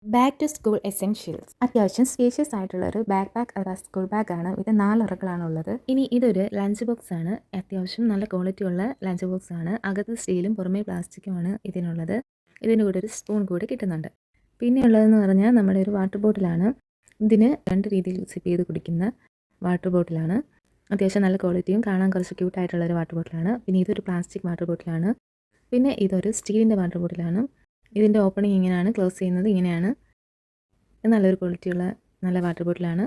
Back to school essentials. അത്യാവശ്യം spacious ആയിട്ടുള്ള ഒരു ബാക്ക് പാക്ക് അഥവാ സ്കൂൾ ബാഗാണ് ഇത്. 4 ഉറകളാണുള്ളത്. ഇനി ഇതൊരു ലഞ്ച് ബോക്സ് ആണ്. അത്യാവശ്യം നല്ല ക്വാളിറ്റി ഉള്ള ലഞ്ച് ബോക്സ് ആണ്. അകത്ത് സ്റ്റീലും പുറമേ പ്ലാസ്റ്റിക്കുമാണ് ഇതിനുള്ളത്. ഇതിൻ്റെ കൂടെ ഒരു സ്പൂൺ കൂടി കിട്ടുന്നുണ്ട്. പിന്നെ ഉള്ളതെന്ന് പറഞ്ഞാൽ നമ്മുടെ ഒരു വാട്ടർ ബോട്ടിലാണ്. ഇതിന് 2 രീതിയിൽ സിപ്പ് ചെയ്ത് കുടിക്കുന്ന വാട്ടർ ബോട്ടിലാണ്. അത്യാവശ്യം നല്ല ക്വാളിറ്റിയും കാണാൻ കുറച്ച് ക്യൂട്ടായിട്ടുള്ള ഒരു വാട്ടർ ബോട്ടിലാണ്. പിന്നെ ഇതൊരു പ്ലാസ്റ്റിക് വാട്ടർ ബോട്ടിലാണ്. പിന്നെ ഇതൊരു സ്റ്റീലിൻ്റെ വാട്ടർ ബോട്ടിലാണ്. ഇതിൻ്റെ ഓപ്പണിങ് ഇങ്ങനെയാണ്, ക്ലോസ് ചെയ്യുന്നത് ഇങ്ങനെയാണ്. നല്ലൊരു ക്വാളിറ്റിയുള്ള നല്ല വാട്ടർ ബോട്ടിലാണ്.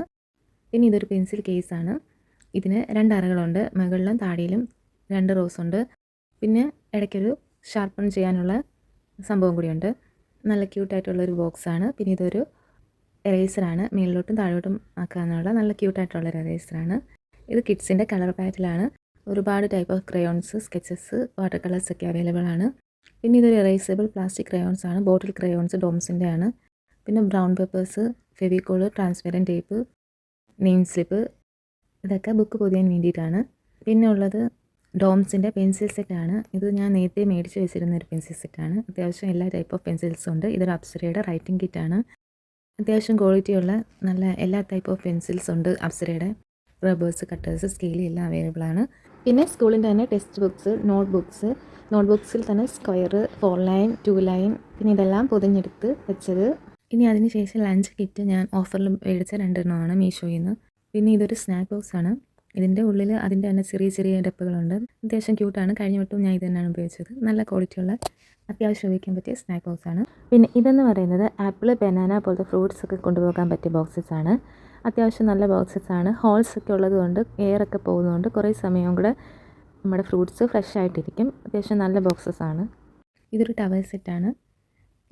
പിന്നെ ഇതൊരു പെൻസിൽ കേസാണ്. ഇതിന് 2 അറകളുണ്ട്. മുകളിലും താഴെയിലും 2 റോസ് ഉണ്ട്. പിന്നെ ഇടയ്ക്കൊരു ഷാർപ്പൺ ചെയ്യാനുള്ള സംഭവം കൂടിയുണ്ട്. നല്ല ക്യൂട്ടായിട്ടുള്ളൊരു ബോക്സാണ്. പിന്നെ ഇതൊരു എറേസറാണ്. മേളിലോട്ടും താഴോട്ടും ആക്കാനുള്ള നല്ല ക്യൂട്ടായിട്ടുള്ളൊരു എറേസറാണ്. ഇത് കിഡ്സിൻ്റെ കളർ പാറ്റിലാണ്. ഒരുപാട് type of crayons, sketches, water colours ഒക്കെ അവൈലബിൾ ആണ്. പിന്നെ ഇതൊരു എറേസബിൾ പ്ലാസ്റ്റിക് ക്രയോൺസ് ആണ്. ബോട്ടിൽ ക്രയോൺസ് ഡോംസിൻ്റെ ആണ്. പിന്നെ brown papers, Fevicol, transparent tape, name slip, ഇതൊക്കെ ബുക്ക് പൊതിയാൻ വേണ്ടിയിട്ടാണ്. പിന്നെ ഉള്ളത് ഡോംസിൻ്റെ പെൻസിൽ സെറ്റാണ്. ഇത് ഞാൻ നേരത്തെ മേടിച്ച് വെച്ചിരുന്ന ഒരു പെൻസിൽ സെറ്റാണ്. അത്യാവശ്യം എല്ലാ ടൈപ്പ് ഓഫ് പെൻസിൽസും ഉണ്ട്. ഇതൊരു അപ്സരയുടെ റൈറ്റിംഗ് കിറ്റാണ്. അത്യാവശ്യം ക്വാളിറ്റിയുള്ള നല്ല എല്ലാ ടൈപ്പ് ഓഫ് പെൻസിൽസ് ഉണ്ട്. അപ്സരയുടെ റബ്ബേഴ്സ്, കട്ടേഴ്സ്, സ്കെയില് എല്ലാം അവൈലബിൾ ആണ്. പിന്നെ സ്കൂളിൻ്റെ തന്നെ ടെക്സ്റ്റ് ബുക്സ്, നോട്ട് ബുക്സിൽ തന്നെ സ്ക്വയർ, 4 ലൈൻ, 2 ലൈൻ, പിന്നെ ഇതെല്ലാം പൊതിഞ്ഞെടുത്ത് വെച്ചത്. ഇനി അതിന് ശേഷം ലഞ്ച് കിറ്റ് ഞാൻ ഓഫറിൽ മേടിച്ച 2 എണ്ണമാണ് മീഷോയിൽ നിന്ന്. പിന്നെ ഇതൊരു സ്നാക്ക് ബോക്സ് ആണ്. ഇതിൻ്റെ ഉള്ളിൽ അതിൻ്റെ തന്നെ ചെറിയ ചെറിയ ഡപ്പകളുണ്ട്. അത്യാവശ്യം ക്യൂട്ടാണ്. കഴിഞ്ഞ വട്ടവും ഞാൻ ഇത് തന്നെയാണ് ഉപയോഗിച്ചത്. നല്ല ക്വാളിറ്റിയുള്ള അത്യാവശ്യം ഉപയോഗിക്കാൻ പറ്റിയ സ്നാക്ക് ബോക്സ് ആണ്. പിന്നെ ഇതെന്ന് പറയുന്നത് ആപ്പിൾ, ബനാന പോലത്തെ ഫ്രൂട്ട്സ് ഒക്കെ കൊണ്ടുപോകാൻ പറ്റിയ ബോക്സസ് ആണ്. അത്യാവശ്യം നല്ല ബോക്സസ് ആണ്. ഹോൾസ് ഒക്കെ ഉള്ളതുകൊണ്ട് എയർ ഒക്കെ പോകുന്നതുകൊണ്ട് കുറേ സമയം കൂടെ നമ്മുടെ ഫ്രൂട്ട്സ് ഫ്രഷ് ആയിട്ടിരിക്കും. അത്യാവശ്യം നല്ല ബോക്സസ് ആണ്. ഇതൊരു ടവൽ സെറ്റാണ്.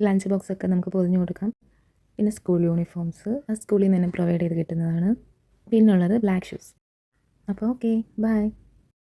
ലഞ്ച് ബോക്സ് ഒക്കെ നമുക്ക് പൊതിഞ്ഞു കൊടുക്കാം. പിന്നെ സ്കൂൾ യൂണിഫോംസ് സ്കൂളിൽ നിന്ന് തന്നെ പ്രൊവൈഡ് ചെയ്ത് കിട്ടുന്നതാണ്. പിന്നുള്ളത് ബ്ലാക്ക് ഷൂസ്. അപ്പോൾ ഓക്കെ, ബൈ.